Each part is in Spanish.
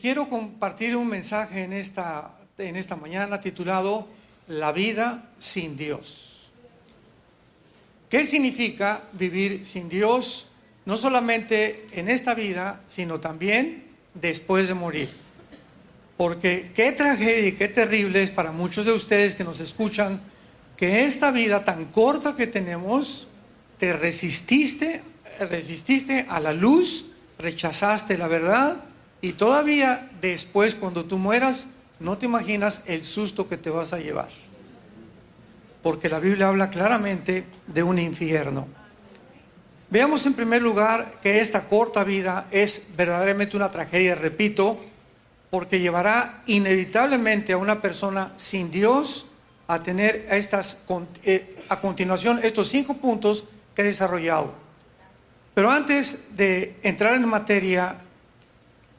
quiero compartir un mensaje en esta mañana titulado La vida sin Dios. ¿Qué significa vivir sin Dios? No solamente en esta vida, sino también después de morir. Porque qué tragedia y qué terrible es para muchos de ustedes que nos escuchan que esta vida tan corta que tenemos, te resististe a la luz, rechazaste la verdad y todavía después cuando tú mueras no te imaginas el susto que te vas a llevar. Porque la Biblia habla claramente de un infierno. Veamos en primer lugar que esta corta vida es verdaderamente una tragedia, repito, porque llevará inevitablemente a una persona sin Dios a tener a continuación estos 5 puntos que he desarrollado. Pero antes de entrar en materia,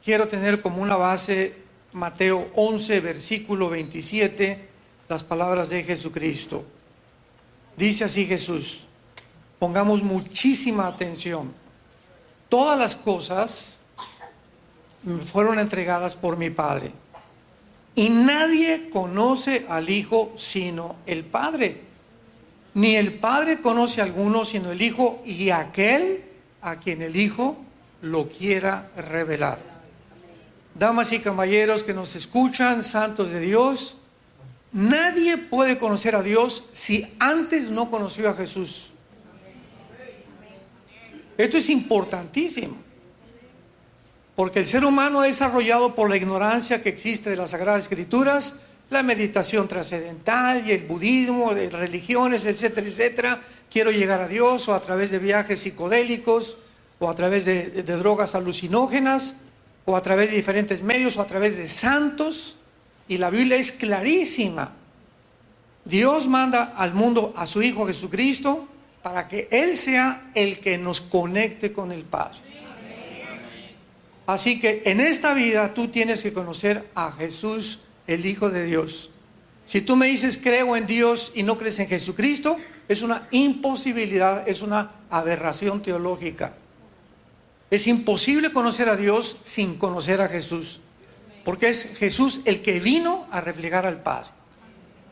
quiero tener como una base Mateo 11, versículo 27, las palabras de Jesucristo. Dice así Jesús, pongamos muchísima atención. Todas las cosas me fueron entregadas por mi Padre. Y nadie conoce al Hijo sino el Padre. Ni el Padre conoce a alguno sino el Hijo y aquel a quien el Hijo lo quiera revelar. Damas y caballeros que nos escuchan, santos de Dios, nadie puede conocer a Dios si antes no conoció a Jesús. Esto es importantísimo. Porque el ser humano ha desarrollado por la ignorancia que existe de las Sagradas Escrituras, la meditación trascendental y el budismo, de religiones, etcétera, etcétera. Quiero llegar a Dios o a través de viajes psicodélicos o a través de drogas alucinógenas o a través de diferentes medios o a través de santos. Y la Biblia es clarísima. Dios manda al mundo a su Hijo Jesucristo para que Él sea el que nos conecte con el Padre. Así que en esta vida tú tienes que conocer a Jesús, el Hijo de Dios. Si tú me dices creo en Dios y no crees en Jesucristo, es una imposibilidad, es una aberración teológica. Es imposible conocer a Dios sin conocer a Jesús, porque es Jesús el que vino a reflejar al Padre.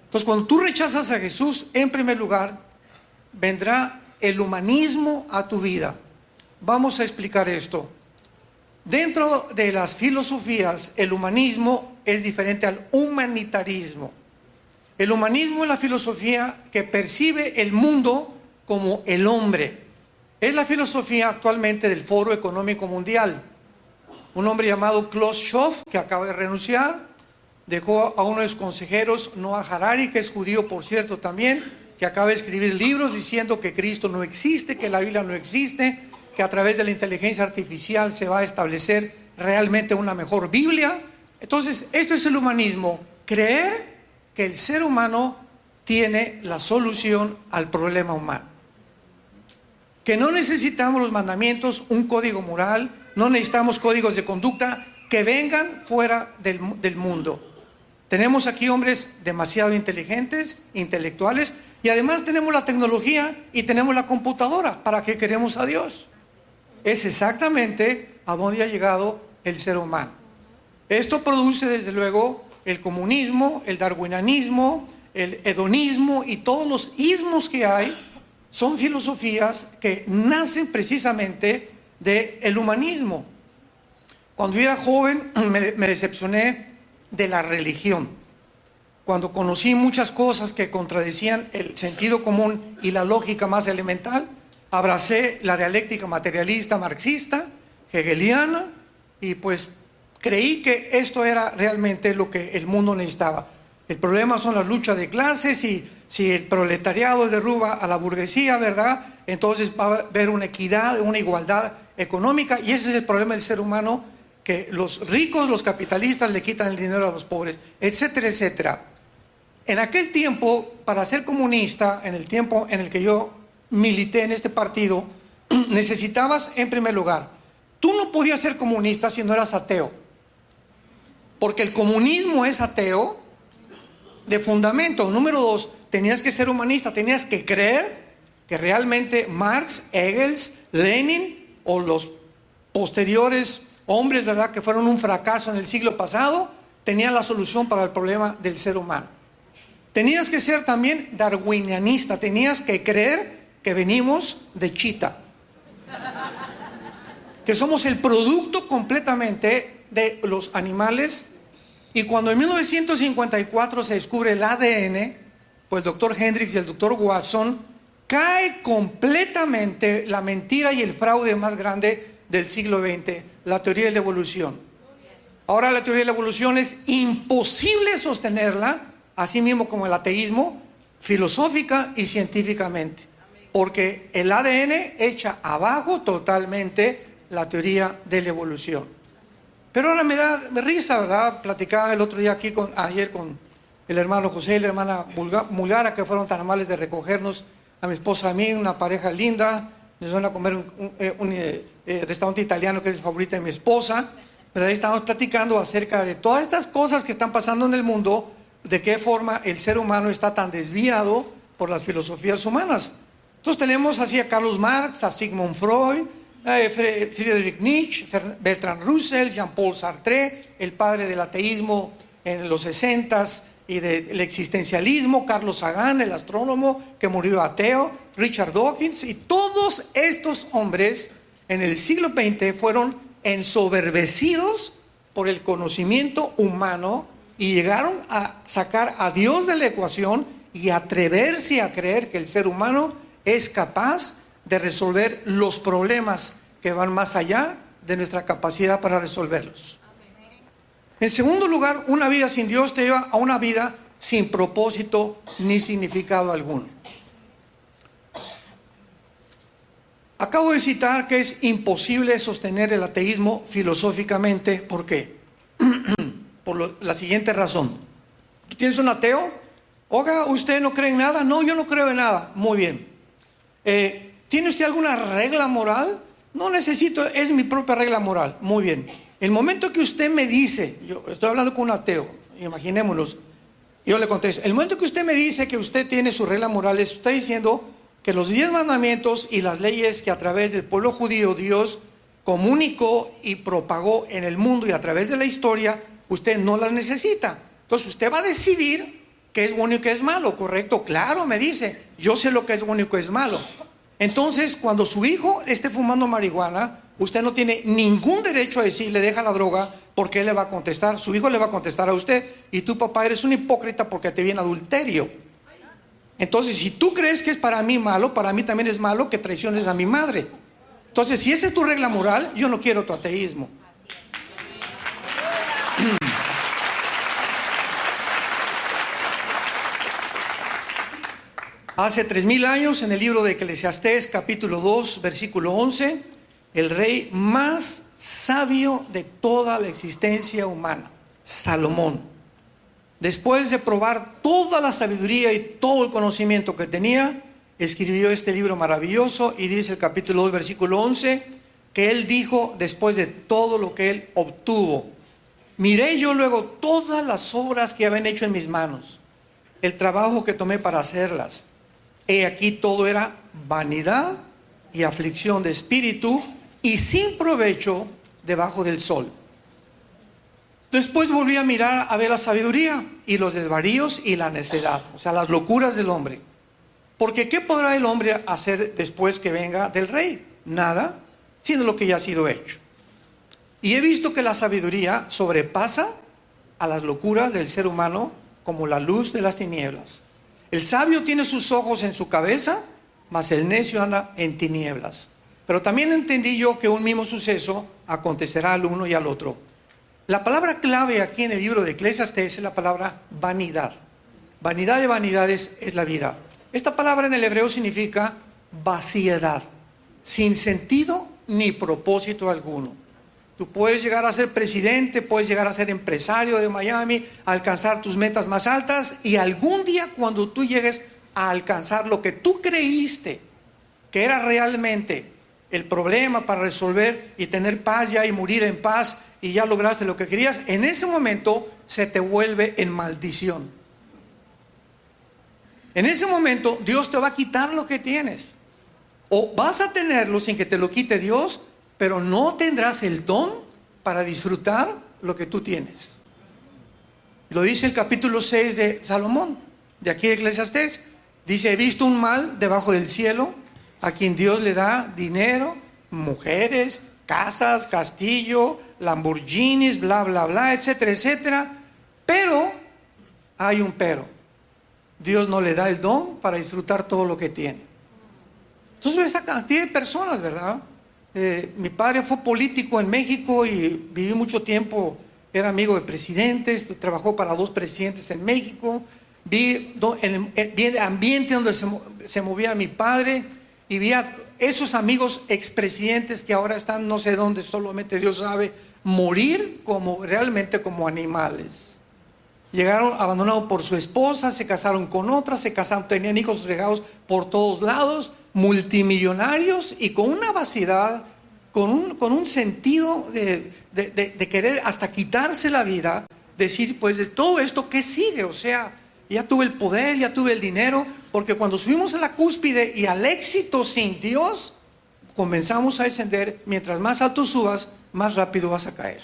Entonces cuando tú rechazas a Jesús, en primer lugar, vendrá el humanismo a tu vida. Vamos a explicar esto. Dentro de las filosofías, el humanismo es diferente al humanitarismo. El humanismo es la filosofía que percibe el mundo como el hombre. Es la filosofía actualmente del Foro Económico Mundial. Un hombre llamado Klaus Schwab, que acaba de renunciar, dejó a uno de sus consejeros, Noah Harari, que es judío por cierto también, que acaba de escribir libros diciendo que Cristo no existe, que la Biblia no existe, que a través de la inteligencia artificial se va a establecer realmente una mejor Biblia. Entonces, esto es el humanismo, creer que el ser humano tiene la solución al problema humano. Que no necesitamos los mandamientos, un código moral, no necesitamos códigos de conducta que vengan fuera del mundo. Tenemos aquí hombres demasiado inteligentes, intelectuales, y además tenemos la tecnología y tenemos la computadora. ¿Para qué queremos a Dios? Es exactamente a donde ha llegado el ser humano. Esto produce desde luego el comunismo, el darwinianismo, el hedonismo y todos los ismos que hay son filosofías que nacen precisamente del humanismo. Cuando yo era joven me decepcioné de la religión. Cuando conocí muchas cosas que contradecían el sentido común y la lógica más elemental, abracé la dialéctica materialista marxista, hegeliana, y pues creí que esto era realmente lo que el mundo necesitaba. El problema son las luchas de clases y si el proletariado derruba a la burguesía, ¿verdad? Entonces va a haber una equidad, una igualdad económica, y ese es el problema del ser humano, que los ricos, los capitalistas le quitan el dinero a los pobres, etcétera, etcétera. En aquel tiempo, para ser comunista, en el tiempo en el que yo milité en este partido, necesitabas, en primer lugar, tú no podías ser comunista si no eras ateo, porque el comunismo es ateo de fundamento. Número 2, tenías que ser humanista, tenías que creer que realmente Marx, Engels, Lenin o los posteriores hombres, ¿verdad?, que fueron un fracaso en el siglo pasado, tenían la solución para el problema del ser humano. Tenías que ser también darwinianista, tenías que creer que venimos de chita, que somos el producto completamente de los animales. Y cuando en 1954 se descubre el ADN, pues el doctor Hendrix y el doctor Watson, cae completamente la mentira y el fraude más grande del siglo XX, la teoría de la evolución. Ahora la teoría de la evolución es imposible sostenerla, así mismo como el ateísmo, filosófica y científicamente, porque el ADN echa abajo totalmente la teoría de la evolución. Pero ahora me da risa, ¿verdad? Platicaba el otro día aquí, ayer con el hermano José y la hermana Mulgara, que fueron tan amables de recogernos a mi esposa, a mí, una pareja linda. Nos van a comer un restaurante italiano que es el favorito de mi esposa, ¿verdad? Y estábamos platicando acerca de todas estas cosas que están pasando en el mundo, de qué forma el ser humano está tan desviado por las filosofías humanas. Entonces tenemos así a Carlos Marx, a Sigmund Freud, Friedrich Nietzsche, Bertrand Russell, Jean-Paul Sartre, el padre del ateísmo en los 60s y del existencialismo, Carlos Sagan, el astrónomo que murió ateo, Richard Dawkins, y todos estos hombres en el siglo XX fueron ensoberbecidos por el conocimiento humano y llegaron a sacar a Dios de la ecuación y atreverse a creer que el ser humano es capaz de resolver los problemas que van más allá de nuestra capacidad para resolverlos. En segundo lugar, una vida sin Dios te lleva a una vida sin propósito ni significado alguno. Acabo de citar que es imposible sostener el ateísmo filosóficamente. ¿Por qué? Por la siguiente razón. ¿Tú tienes un ateo? Oiga, ¿usted no cree en nada? No, yo no creo en nada. Muy bien. ¿Tiene usted alguna regla moral? No necesito, es mi propia regla moral. Muy bien. El momento que usted me dice, yo estoy hablando con un ateo, imaginémonos, yo le contesto, el momento que usted me dice que usted tiene su regla moral, está diciendo que los 10 mandamientos y las leyes que a través del pueblo judío Dios comunicó y propagó en el mundo y a través de la historia, usted no las necesita. Entonces usted va a decidir qué es bueno y qué es malo, ¿correcto? Claro, me dice, yo sé lo que es bueno y qué es malo. Entonces, cuando su hijo esté fumando marihuana, usted no tiene ningún derecho a decirle deja la droga, porque él le va a contestar, su hijo le va a contestar a usted, y tú, papá, eres un hipócrita porque te viene adulterio. Entonces, si tú crees que es para mí malo, para mí también es malo que traiciones a mi madre. Entonces, si esa es tu regla moral, yo no quiero tu ateísmo. Hace 3000 años, en el libro de Eclesiastés, capítulo 2, versículo 11, el rey más sabio de toda la existencia humana, Salomón, después de probar toda la sabiduría y todo el conocimiento que tenía, escribió este libro maravilloso, y dice el capítulo 2, versículo 11, que él dijo después de todo lo que él obtuvo: miré yo luego todas las obras que habían hecho en mis manos, el trabajo que tomé para hacerlas. He aquí todo era vanidad y aflicción de espíritu y sin provecho debajo del sol. Después volví a mirar a ver la sabiduría y los desvaríos y la necedad, o sea, las locuras del hombre. Porque ¿qué podrá el hombre hacer después que venga del rey? Nada, sino lo que ya ha sido hecho. Y he visto que la sabiduría sobrepasa a las locuras del ser humano como la luz de las tinieblas. El sabio tiene sus ojos en su cabeza, mas el necio anda en tinieblas. Pero también entendí yo que un mismo suceso acontecerá al uno y al otro. La palabra clave aquí en el libro de Eclesiastés es la palabra vanidad. Vanidad de vanidades es la vida. Esta palabra en el hebreo significa vaciedad, sin sentido ni propósito alguno. Tú puedes llegar a ser presidente, puedes llegar a ser empresario de Miami, alcanzar tus metas más altas, y algún día cuando tú llegues a alcanzar lo que tú creíste que era realmente el problema para resolver y tener paz ya y morir en paz y ya lograste lo que querías, en ese momento se te vuelve en maldición. En ese momento Dios te va a quitar lo que tienes, o vas a tenerlo sin que te lo quite Dios, pero no tendrás el don para disfrutar lo que tú tienes. Lo dice el capítulo 6 de Salomón, de aquí de Eclesiastés. Dice: he visto un mal debajo del cielo, a quien Dios le da dinero, mujeres, casas, castillo, Lamborghinis, bla, bla, bla, etcétera, etcétera. Pero, hay un pero. Dios no le da el don para disfrutar todo lo que tiene. Entonces, esa cantidad de personas, ¿verdad? Mi padre fue político en México y viví mucho tiempo, era amigo de presidentes, trabajó para 2 presidentes en México. Vi el ambiente donde se movía mi padre y vi a esos amigos expresidentes que ahora están no sé dónde, solamente Dios sabe, morir realmente como animales. Llegaron abandonados por su esposa, se casaron con otra, tenían hijos regados por todos lados, multimillonarios y con una vaciedad, con un sentido de querer hasta quitarse la vida, decir, pues de todo esto, ¿qué sigue? O sea, ya tuve el poder, ya tuve el dinero, porque cuando subimos a la cúspide y al éxito sin Dios, comenzamos a descender. Mientras más alto subas, más rápido vas a caer.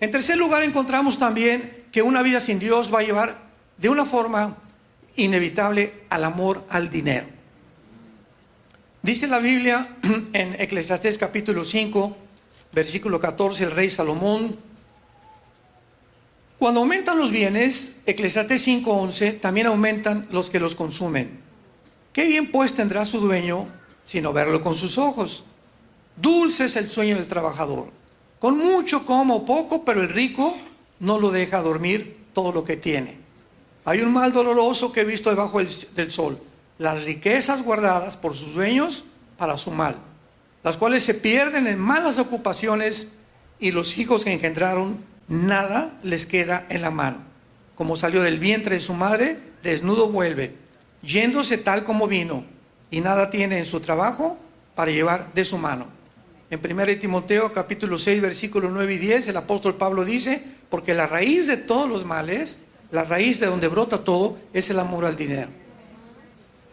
En tercer lugar, encontramos también que una vida sin Dios va a llevar de una forma inevitable al amor al dinero. Dice la Biblia en Eclesiastés capítulo 5, versículo 14, el rey Salomón: cuando aumentan los bienes, Eclesiastés 5:11, también aumentan los que los consumen. ¿Qué bien pues tendrá su dueño sino verlo con sus ojos? Dulce es el sueño del trabajador. Con mucho como o poco, pero el rico no lo deja dormir todo lo que tiene. Hay un mal doloroso que he visto debajo del sol: las riquezas guardadas por sus dueños para su mal, las cuales se pierden en malas ocupaciones, y los hijos que engendraron, nada les queda en la mano. Como salió del vientre de su madre, desnudo vuelve, yéndose tal como vino, y nada tiene en su trabajo para llevar de su mano. En 1 Timoteo capítulo 6, versículos 9 y 10, el apóstol Pablo dice: porque la raíz de todos los males, la raíz de donde brota todo, es el amor al dinero.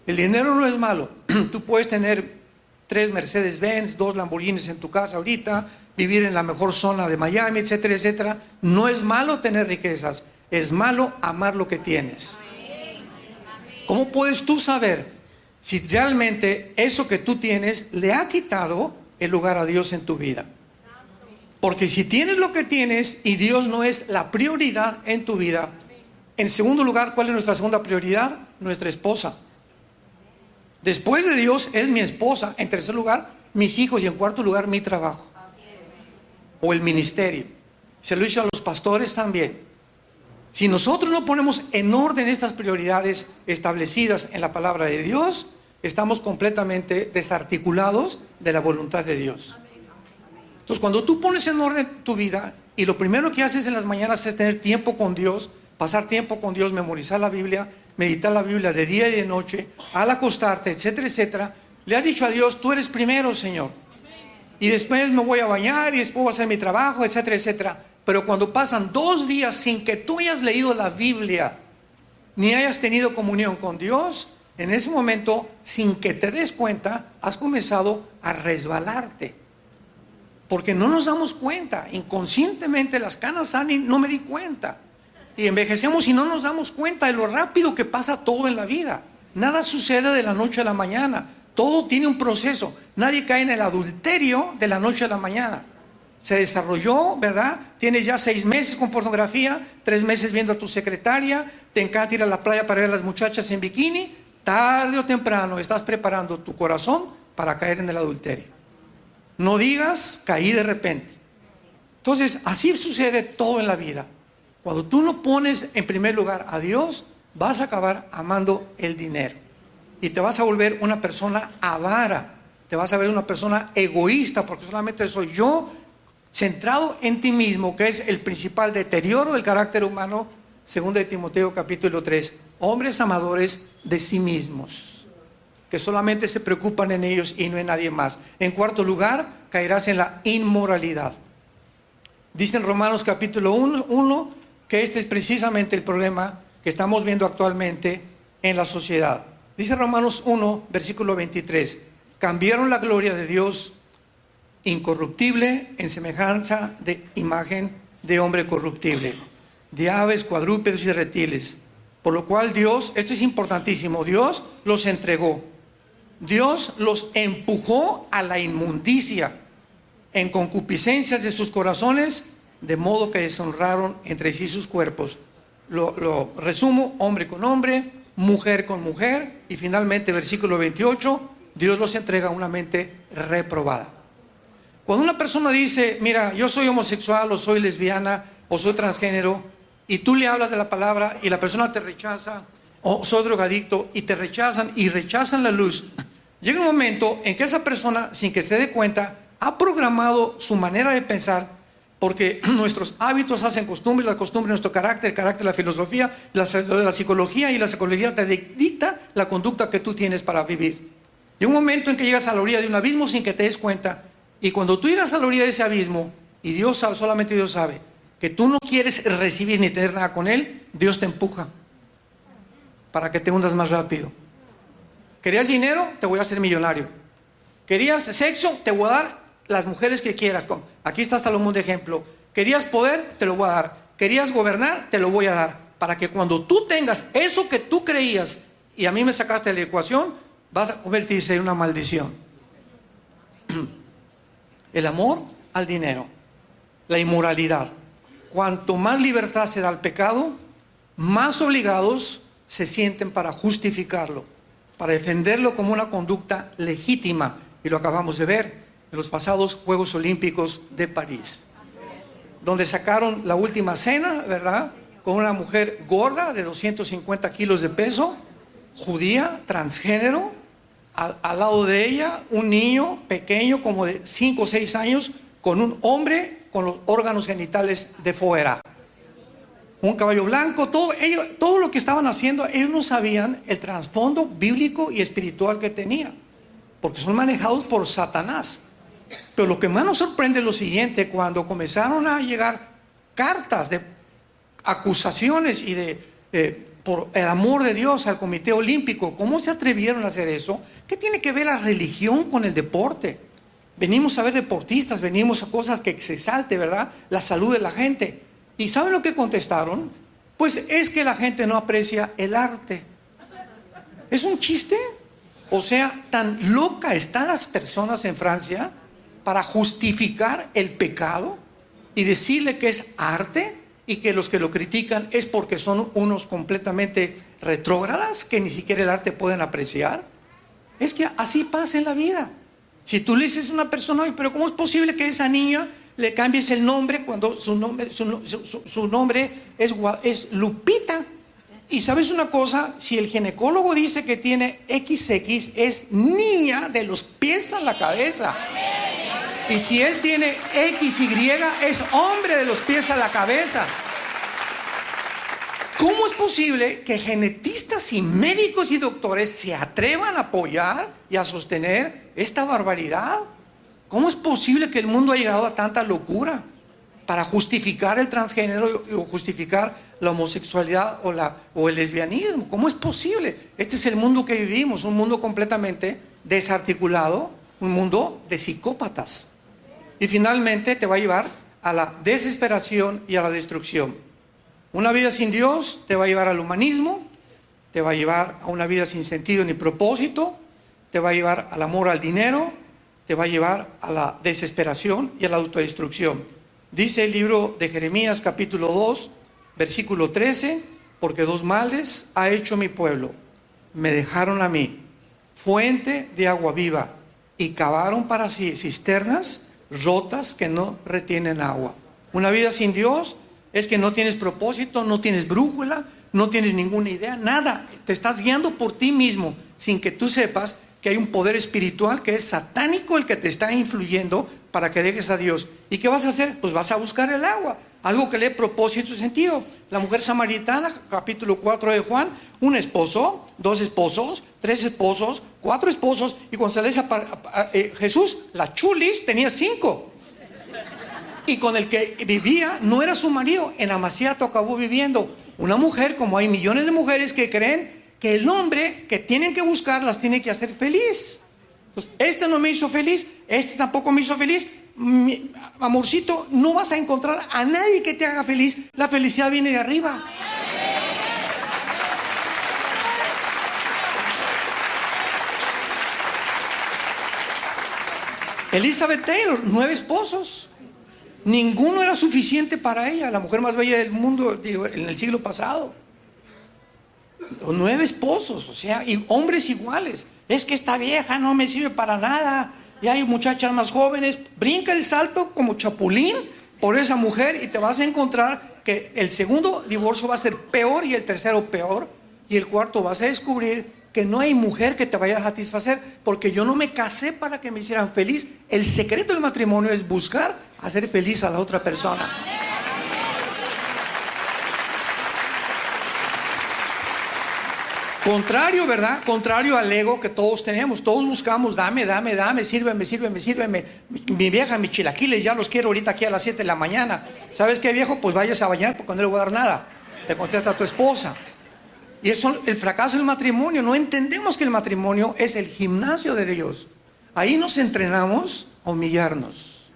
El dinero no es malo. Tú puedes tener 3 Mercedes-Benz, 2 Lamborghinis en tu casa ahorita, vivir en la mejor zona de Miami, etcétera, etcétera. No es malo tener riquezas, es malo amar lo que tienes. ¿Cómo puedes tú saber si realmente eso que tú tienes le ha quitado el lugar a Dios en tu vida? Porque si tienes lo que tienes y Dios no es la prioridad en tu vida, en segundo lugar, ¿cuál es nuestra segunda prioridad? Nuestra esposa. Después de Dios es mi esposa. En tercer lugar, mis hijos. Y en cuarto lugar, mi trabajo o el ministerio. Se lo he dicho a los pastores también. Si nosotros no ponemos en orden estas prioridades establecidas en la palabra de Dios, estamos completamente desarticulados de la voluntad de Dios. Entonces, cuando tú pones en orden tu vida y lo primero que haces en las mañanas es tener tiempo con Dios, pasar tiempo con Dios, memorizar la Biblia, meditar la Biblia de día y de noche, al acostarte, etcétera, etcétera, le has dicho a Dios: tú eres primero, Señor, y después me voy a bañar y después voy a hacer mi trabajo, etcétera, etcétera. Pero cuando pasan 2 días sin que tú hayas leído la Biblia ni hayas tenido comunión con Dios, en ese momento, sin que te des cuenta, has comenzado a resbalarte. Porque no nos damos cuenta. Inconscientemente las canas salen y no me di cuenta. Y envejecemos y no nos damos cuenta de lo rápido que pasa todo en la vida. Nada sucede de la noche a la mañana. Todo tiene un proceso. Nadie cae en el adulterio de la noche a la mañana. Se desarrolló, ¿verdad? Tienes ya 6 meses con pornografía, 3 meses viendo a tu secretaria, te encanta ir a la playa para ver a las muchachas en bikini. Tarde o temprano estás preparando tu corazón para caer en el adulterio. No digas: caí de repente. Entonces, así sucede todo en la vida. Cuando tú no pones en primer lugar a Dios, vas a acabar amando el dinero. Y te vas a volver una persona avara. Te vas a ver una persona egoísta, porque solamente soy yo, centrado en ti mismo, que es el principal deterioro del carácter humano. 2 Timoteo capítulo 3. Hombres amadores de sí mismos, que solamente se preocupan en ellos y no en nadie más. En cuarto lugar, caerás en la inmoralidad. Dice en Romanos capítulo 1 que este es precisamente el problema que estamos viendo actualmente en la sociedad. Dice Romanos 1, versículo 23: cambiaron la gloria de Dios incorruptible en semejanza de imagen de hombre corruptible, de aves, cuadrúpedos y reptiles. Por lo cual Dios, esto es importantísimo, Dios los entregó. Dios los empujó a la inmundicia en concupiscencias de sus corazones, de modo que deshonraron entre sí sus cuerpos. Lo resumo: hombre con hombre, mujer con mujer, y finalmente versículo 28, Dios los entrega a una mente reprobada. Cuando una persona dice, mira, yo soy homosexual o soy lesbiana o soy transgénero, y tú le hablas de la palabra y la persona te rechaza, o soy drogadicto y te rechazan y rechazan la luz, llega un momento en que esa persona, sin que se dé cuenta, ha programado su manera de pensar, porque nuestros hábitos hacen costumbre, la costumbre nuestro carácter, el carácter la filosofía, la psicología, y la psicología te dicta la conducta que tú tienes para vivir. Llega un momento en que llegas a la orilla de un abismo sin que te des cuenta, y cuando tú llegas a la orilla de ese abismo, y Dios sabe, solamente Dios sabe, que tú no quieres recibir ni tener nada con Él, Dios te empuja para que te hundas más rápido. ¿Querías dinero? Te voy a hacer millonario. ¿Querías sexo? Te voy a dar las mujeres que quieras. Aquí está Salomón de ejemplo. ¿Querías poder? Te lo voy a dar. ¿Querías gobernar? Te lo voy a dar. Para que cuando tú tengas eso que tú creías y a mí me sacaste de la ecuación, vas a convertirse en una maldición. El amor al dinero, la inmoralidad. Cuanto más libertad se da al pecado, más obligados se sienten para justificarlo, para defenderlo como una conducta legítima. Y lo acabamos de ver en los pasados Juegos Olímpicos de París, donde sacaron la última cena, ¿verdad?, con una mujer gorda de 250 kilos de peso, judía, transgénero, al lado de ella un niño pequeño como de 5 o 6 años con un hombre con los órganos genitales de fuera, un caballo blanco, todo lo que estaban haciendo, ellos no sabían el trasfondo bíblico y espiritual que tenía, porque son manejados por Satanás. Pero lo que más nos sorprende es lo siguiente: cuando comenzaron a llegar cartas de acusaciones y por el amor de Dios al Comité Olímpico, ¿cómo se atrevieron a hacer eso? ¿Qué tiene que ver la religión con el deporte? Venimos a ver deportistas, venimos a cosas que se exalte, ¿verdad?, la salud de la gente. ¿Y saben lo que contestaron? Pues es que la gente no aprecia el arte. ¿Es un chiste? O sea, tan loca están las personas en Francia para justificar el pecado y decirle que es arte, y que los que lo critican es porque son unos completamente retrógradas que ni siquiera el arte pueden apreciar. Es que así pasa en la vida. Si tú le dices a una persona, oye, pero ¿cómo es posible que a esa niña le cambies el nombre cuando su nombre es Lupita? Y sabes una cosa, si el ginecólogo dice que tiene XX, es niña de los pies a la cabeza. Y si él tiene XY, es hombre de los pies a la cabeza. ¿Cómo es posible que genetistas y médicos y doctores se atrevan a apoyar y a sostener esta barbaridad? ¿Cómo es posible que el mundo haya llegado a tanta locura para justificar el transgénero o justificar la homosexualidad o el lesbianismo? ¿Cómo es posible? Este es el mundo que vivimos, un mundo completamente desarticulado, un mundo de psicópatas. Y finalmente te va a llevar a la desesperación y a la destrucción. Una vida sin Dios te va a llevar al humanismo, te va a llevar a una vida sin sentido ni propósito, te va a llevar al amor al dinero, te va a llevar a la desesperación y a la autodestrucción. Dice el libro de Jeremías capítulo 2, versículo 13, porque 2 males ha hecho mi pueblo. Me dejaron a mí, fuente de agua viva, y cavaron para sí cisternas rotas que no retienen agua. Una vida sin Dios es que no tienes propósito, no tienes brújula, no tienes ninguna idea, nada. Te estás guiando por ti mismo sin que tú sepas que hay un poder espiritual que es satánico el que te está influyendo para que dejes a Dios. ¿Y qué vas a hacer? Pues vas a buscar el agua, algo que le dé propósito y sentido. La mujer samaritana, capítulo 4 de Juan, un esposo, 2 esposos, 3 esposos, 4 esposos, y cuando se le Jesús, la chulis tenía 5. Y con el que vivía no era su marido. En Amaciato acabó viviendo una mujer, como hay millones de mujeres que creen que el hombre que tienen que buscar las tiene que hacer feliz. Entonces, este no me hizo feliz, este tampoco me hizo feliz. Amorcito, no vas a encontrar a nadie que te haga feliz. La felicidad viene de arriba. Elizabeth Taylor, 9 esposos. Ninguno era suficiente para ella, la mujer más bella del mundo, digo, en el siglo pasado. 9 esposos, o sea, y hombres iguales. Es que esta vieja no me sirve para nada. Y hay muchachas más jóvenes. Brinca el salto como chapulín por esa mujer y te vas a encontrar que el segundo divorcio va a ser peor y el tercero peor. Y el cuarto vas a descubrir que no hay mujer que te vaya a satisfacer, porque yo no me casé para que me hicieran feliz. El secreto del matrimonio es buscar hacer feliz a la otra persona. Contrario, ¿verdad? Contrario al ego que todos tenemos. Todos buscamos, dame, sírveme. Mi vieja, mis chilaquiles, ya los quiero ahorita aquí a las 7 de la mañana. ¿Sabes qué, viejo? Pues vayas a bañar porque no le voy a dar nada. Te contesta tu esposa. Y eso, el fracaso del matrimonio. No entendemos que el matrimonio es el gimnasio de Dios. Ahí nos entrenamos a humillarnos.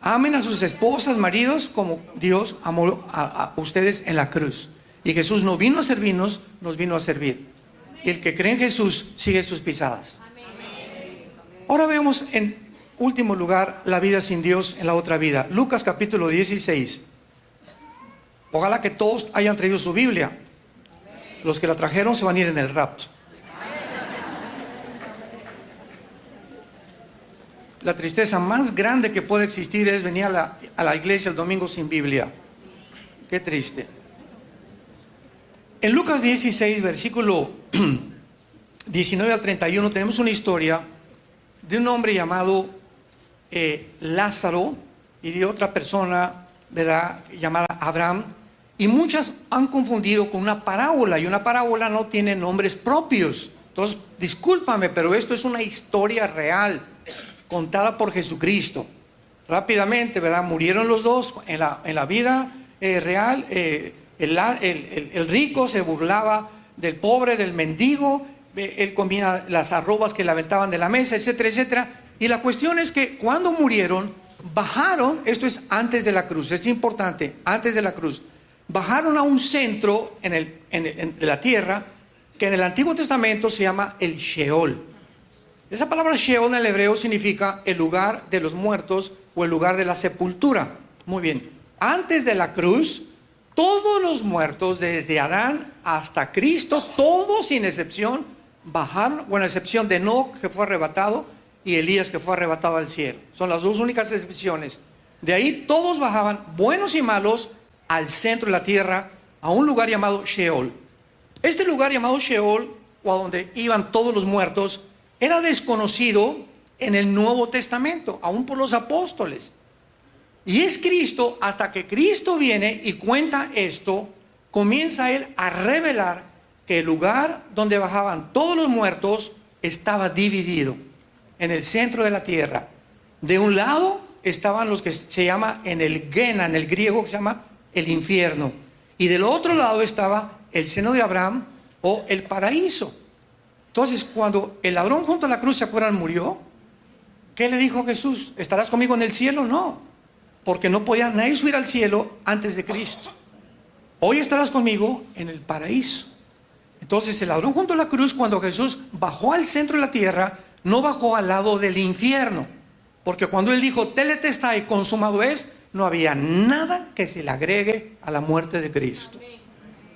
Amen a sus esposas, maridos, como Dios amó a ustedes en la cruz. Y Jesús no vino a servirnos, nos vino a servir. Y el que cree en Jesús sigue sus pisadas. Ahora vemos en último lugar la vida sin Dios en la otra vida. Lucas capítulo 16. Ojalá que todos hayan traído su Biblia. Los que la trajeron se van a ir en el rapto. La tristeza más grande que puede existir es venir a la iglesia el domingo sin Biblia. Qué triste. En Lucas 16, versículo 19 al 31, tenemos una historia de un hombre llamado Lázaro y de otra persona, ¿verdad?, llamada Abraham. Y muchas han confundido con una parábola, y una parábola no tiene nombres propios. Entonces, discúlpame, pero esto es una historia real, contada por Jesucristo. Rápidamente, ¿verdad? Murieron los dos en la vida real. El rico se burlaba del pobre, del mendigo. Él comía las arrobas que le aventaban de la mesa, etcétera, etcétera. Y la cuestión es que cuando murieron, bajaron, esto es antes de la cruz, es importante, antes de la cruz, bajaron a un centro en la tierra que en el Antiguo Testamento se llama el Sheol. Esa palabra Sheol en el hebreo significa el lugar de los muertos o el lugar de la sepultura. Muy bien, antes de la cruz, todos los muertos desde Adán hasta Cristo, todos sin excepción, bajaron, bueno, a excepción de Enoc, que fue arrebatado, y Elías, que fue arrebatado al cielo. Son las dos únicas excepciones. De ahí todos bajaban, buenos y malos, al centro de la tierra, a un lugar llamado Sheol. Este lugar llamado Sheol, o a donde iban todos los muertos, era desconocido en el Nuevo Testamento, aún por los apóstoles. Y es Cristo, hasta que Cristo viene y cuenta esto, comienza Él a revelar que el lugar donde bajaban todos los muertos estaba dividido en el centro de la tierra. De un lado estaban los que se llama en el Gena, en el griego, que se llama el infierno. Y del otro lado estaba el seno de Abraham o el paraíso. Entonces, cuando el ladrón junto a la cruz, ¿se acuerdan?, murió. ¿Qué le dijo Jesús? ¿Estarás conmigo en el cielo? No, porque no podía nadie subir al cielo antes de Cristo. Hoy estarás conmigo en el paraíso. Entonces el ladrón junto a la cruz, cuando Jesús bajó al centro de la tierra, no bajó al lado del infierno, porque cuando Él dijo tetelestai, consumado es, no había nada que se le agregue a la muerte de Cristo.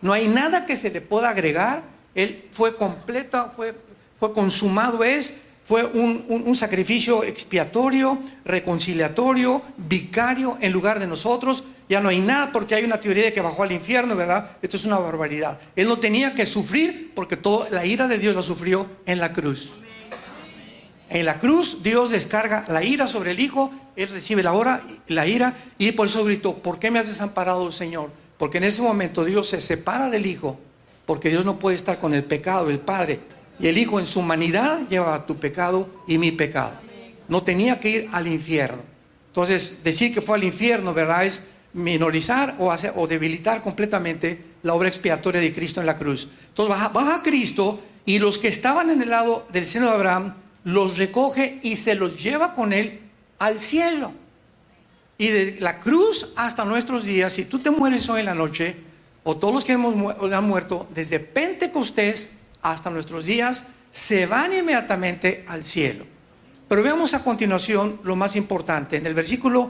No hay nada que se le pueda agregar. Él fue completo, fue consumado es. Fue un sacrificio expiatorio, reconciliatorio, vicario en lugar de nosotros. Ya no hay nada, porque hay una teoría de que bajó al infierno, ¿verdad? Esto es una barbaridad. Él no tenía que sufrir, porque toda la ira de Dios la sufrió en la cruz. En la cruz Dios descarga la ira sobre el Hijo. Él recibe la ira, y por eso gritó: ¿por qué me has desamparado, Señor? Porque en ese momento Dios se separa del Hijo, porque Dios no puede estar con el pecado del Padre. Y el Hijo en su humanidad llevaba tu pecado y mi pecado. No tenía que ir al infierno. Entonces, decir que fue al infierno, ¿verdad?, es minorizar o debilitar completamente la obra expiatoria de Cristo en la cruz. Entonces baja Cristo, y los que estaban en el lado del seno de Abraham los recoge y se los lleva con Él al cielo. Y de la cruz hasta nuestros días, si tú te mueres hoy en la noche, o todos los que han muerto, desde Pentecostés hasta nuestros días, se van inmediatamente al cielo. Pero veamos a continuación lo más importante. En el versículo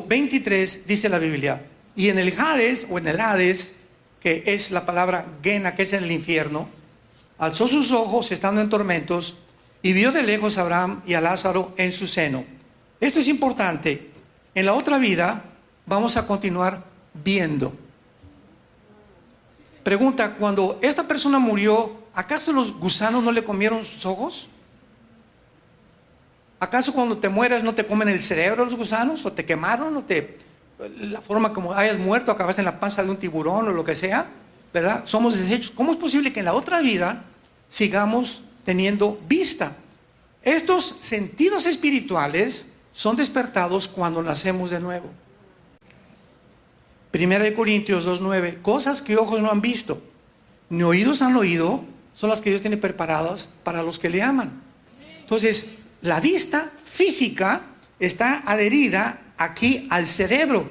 23 dice la Biblia: y en el Hades, o en el Hades, que es la palabra Gena, que es en el infierno, alzó sus ojos estando en tormentos y vio de lejos a Abraham y a Lázaro en su seno. Esto es importante. En la otra vida vamos a continuar viendo. Pregunta: cuando esta persona murió, ¿acaso los gusanos no le comieron sus ojos? ¿Acaso cuando te mueras no te comen el cerebro los gusanos? ¿O te quemaron? La forma como hayas muerto, acabaste en la panza de un tiburón o lo que sea, ¿verdad? Somos desechos. ¿Cómo es posible que en la otra vida sigamos teniendo vista? Estos sentidos espirituales son despertados cuando nacemos de nuevo. 1 Corintios 2:9: cosas que ojos no han visto, ni oídos han oído, son las que Dios tiene preparadas para los que le aman. Entonces, la vista física está adherida aquí al cerebro,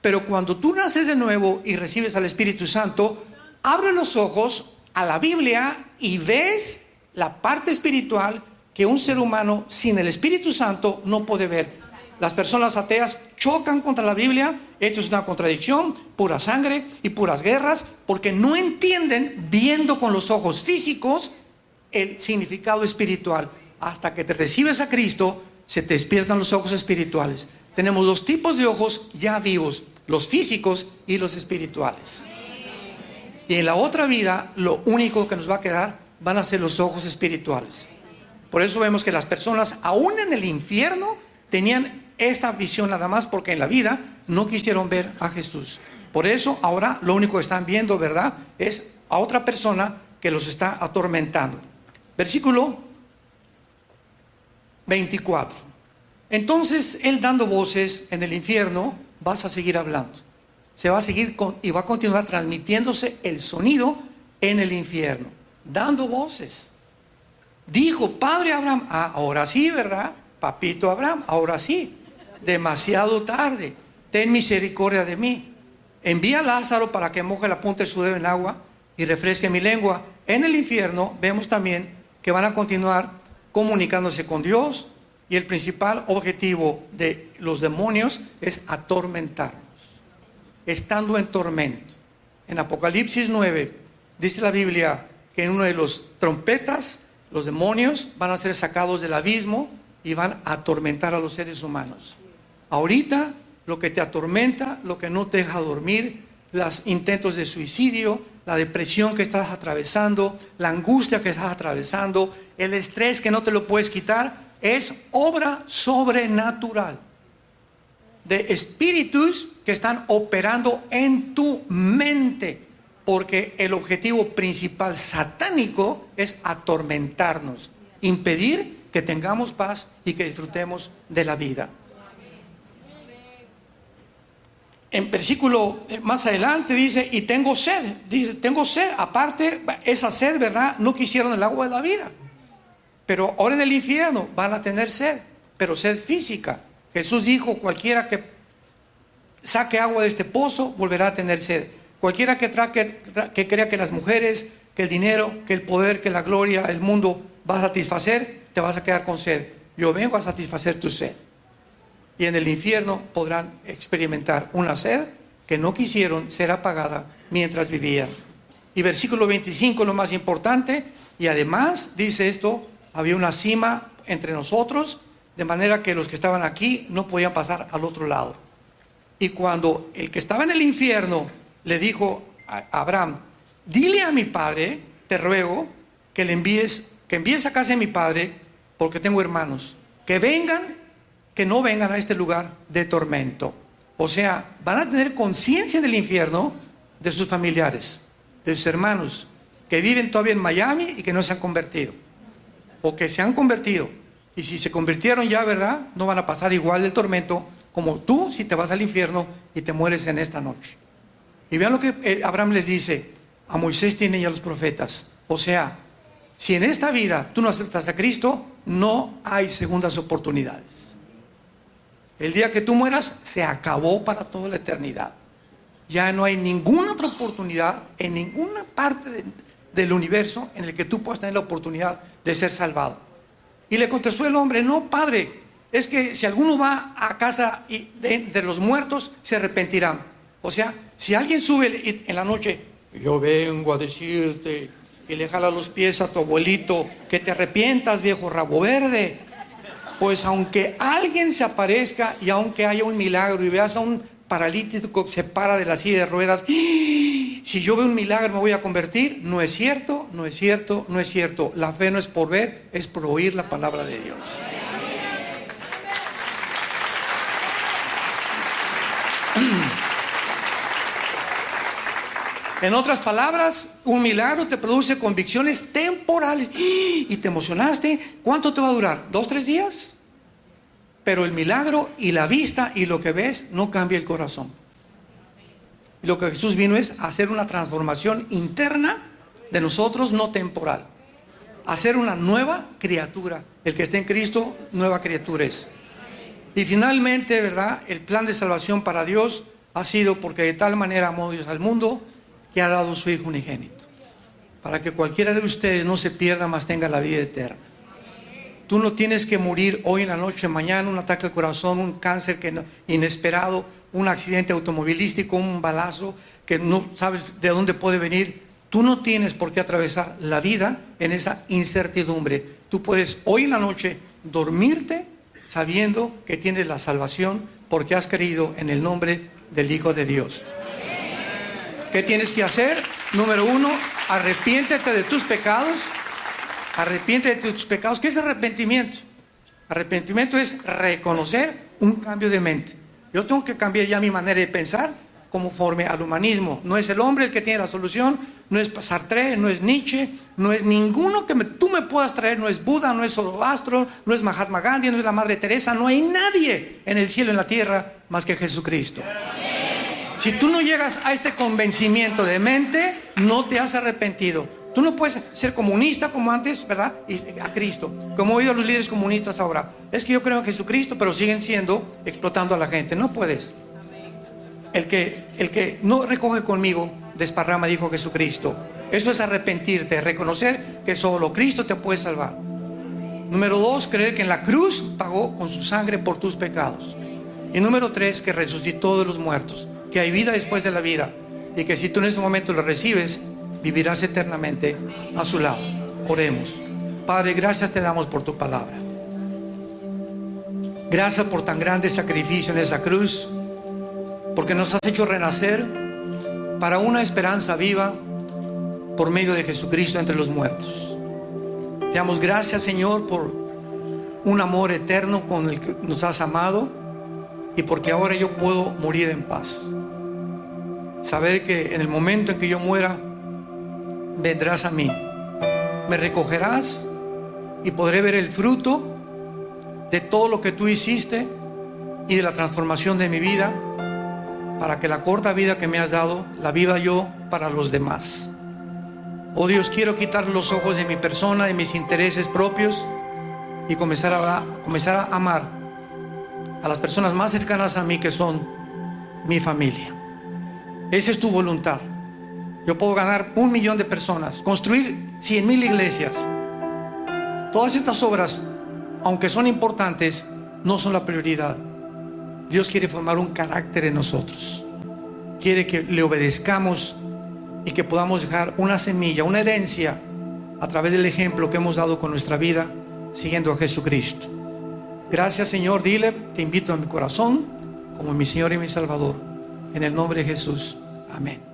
pero cuando tú naces de nuevo y recibes al Espíritu Santo, abre los ojos a la Biblia y ves la parte espiritual que un ser humano sin el Espíritu Santo no puede ver. Las personas ateas chocan contra la Biblia. Esto es una contradicción, pura sangre y puras guerras, porque no entienden, viendo con los ojos físicos, el significado espiritual. Hasta que te recibes a Cristo, se te despiertan los ojos espirituales. Tenemos dos tipos de ojos ya vivos: los físicos y los espirituales. Y en la otra vida, lo único que nos va a quedar van a ser los ojos espirituales. Por eso vemos que las personas, aún en el infierno, tenían esta visión nada más, porque en la vida no quisieron ver a Jesús. Por eso ahora lo único que están viendo, ¿verdad?, es a otra persona que los está atormentando. Versículo 24. Entonces él, dando voces en el infierno, vas a seguir hablando. Se va a seguir y va a continuar transmitiéndose el sonido en el infierno, dando voces. Dijo: Padre Abraham. Ahora sí, ¿verdad? Papito Abraham, ahora sí. Demasiado tarde. Ten misericordia de mí. Envía a Lázaro para que moje la punta de su dedo en agua y refresque mi lengua. En el infierno vemos también que van a continuar comunicándose con Dios, y el principal objetivo de los demonios es atormentarnos, estando en tormento. En Apocalipsis 9 dice la Biblia que en uno de los trompetas los demonios van a ser sacados del abismo y van a atormentar a los seres humanos. Ahorita lo que te atormenta, lo que no te deja dormir, los intentos de suicidio, la depresión que estás atravesando, la angustia que estás atravesando, el estrés que no te lo puedes quitar, es obra sobrenatural de espíritus que están operando en tu mente, porque el objetivo principal satánico es atormentarnos, impedir que tengamos paz y que disfrutemos de la vida. En versículo más adelante dice: y tengo sed. Dice: tengo sed. Aparte, esa sed, ¿verdad?, no quisieron el agua de la vida, pero ahora en el infierno van a tener sed, pero sed física. Jesús dijo: cualquiera que saque agua de este pozo volverá a tener sed. Cualquiera que crea que las mujeres, que el dinero, que el poder, que la gloria, el mundo va a satisfacer, te vas a quedar con sed. Yo vengo a satisfacer tu sed. Y en el infierno podrán experimentar una sed que no quisieron ser apagada mientras vivían. Y versículo 25, lo más importante: y además dice esto: había una cima entre nosotros, de manera que los que estaban aquí no podían pasar al otro lado. Y cuando el que estaba en el infierno le dijo a Abraham: dile a mi padre, te ruego, que envíes a casa de mi padre, porque tengo hermanos, que no vengan a este lugar de tormento. O sea, van a tener conciencia del infierno de sus familiares, de sus hermanos, que viven todavía en Miami y que no se han convertido, o que se han convertido. Y si se convirtieron ya, ¿verdad?, no van a pasar igual del tormento como tú si te vas al infierno y te mueres en esta noche. Y vean lo que Abraham les dice: a Moisés tiene ya los profetas. O sea, Si en esta vida tú no aceptas a Cristo, no hay segundas oportunidades. El día que tú mueras, se acabó para toda la eternidad. Ya no hay ninguna otra oportunidad en ninguna parte del universo en el que tú puedas tener la oportunidad de ser salvado. Y le contestó el hombre: no, padre, es que si alguno va a casa de los muertos, se arrepentirán. O sea, si alguien sube en la noche, yo vengo a decirte, y le jala los pies a tu abuelito, que te arrepientas, viejo rabo verde. Pues aunque alguien se aparezca y aunque haya un milagro y veas a un paralítico que se para de la silla de ruedas, si yo veo un milagro me voy a convertir, no es cierto, no es cierto, no es cierto. La fe no es por ver, es por oír la palabra de Dios. En otras palabras, un milagro te produce convicciones temporales y te emocionaste. ¿Cuánto te va a durar? ¿2, 3 días? Pero el milagro y la vista y lo que ves no cambia el corazón. Y lo que Jesús vino es hacer una transformación interna de nosotros, no temporal. Hacer una nueva criatura. El que esté en Cristo, nueva criatura es. Y finalmente, ¿verdad? El plan de salvación para Dios ha sido porque de tal manera amó Dios al mundo que ha dado su Hijo unigénito, para que cualquiera de ustedes no se pierda, mas tenga la vida eterna. Tú no tienes que morir hoy en la noche, mañana, un ataque al corazón, un cáncer inesperado, un accidente automovilístico, un balazo que no sabes de dónde puede venir. Tú no tienes por qué atravesar la vida en esa incertidumbre. Tú puedes hoy en la noche dormirte sabiendo que tienes la salvación porque has creído en el nombre del Hijo de Dios. ¿Qué tienes que hacer? Número 1, arrepiéntete de tus pecados. Arrepiéntete de tus pecados. ¿Qué es arrepentimiento? Arrepentimiento es reconocer un cambio de mente. Yo tengo que cambiar ya mi manera de pensar conforme al humanismo. No es el hombre el que tiene la solución, no es Sartre, no es Nietzsche, no es ninguno que tú me puedas traer, no es Buda, no es Zoroastro, no es Mahatma Gandhi, no es la Madre Teresa, no hay nadie en el cielo y en la tierra más que Jesucristo. Si tú no llegas a este convencimiento de mente, no te has arrepentido. Tú no puedes ser comunista como antes, ¿verdad? Y a Cristo. Como he oído a los líderes comunistas ahora. Es que yo creo en Jesucristo, pero siguen siendo explotando a la gente. No puedes. El que no recoge conmigo, desparrama, dijo Jesucristo. Eso es arrepentirte, reconocer que solo Cristo te puede salvar. Número 2, creer que en la cruz pagó con su sangre por tus pecados. Y número 3, que resucitó de los muertos, que hay vida después de la vida, y que si tú en este momento lo recibes, vivirás eternamente a su lado. Oremos. Padre, gracias te damos por tu palabra. Gracias por tan grande sacrificio en esa cruz, porque nos has hecho renacer para una esperanza viva por medio de Jesucristo entre los muertos. Te damos gracias, Señor, por un amor eterno con el que nos has amado, y porque ahora yo puedo morir en paz. Saber que en el momento en que yo muera, vendrás a mí, me recogerás y podré ver el fruto de todo lo que tú hiciste y de la transformación de mi vida, para que la corta vida que me has dado la viva yo para los demás. Oh Dios, quiero quitar los ojos de mi persona, de mis intereses propios, y comenzar a amar a las personas más cercanas a mí, que son mi familia. Esa es tu voluntad. Yo puedo ganar 1 millón de personas, construir 100,000 iglesias. Todas estas obras, aunque son importantes, no son la prioridad. Dios quiere formar un carácter en nosotros. Quiere que le obedezcamos y que podamos dejar una semilla, una herencia, a través del ejemplo que hemos dado con nuestra vida, siguiendo a Jesucristo. Gracias, Señor. Dile: te invito a mi corazón como mi Señor y mi Salvador. En el nombre de Jesús. Amén.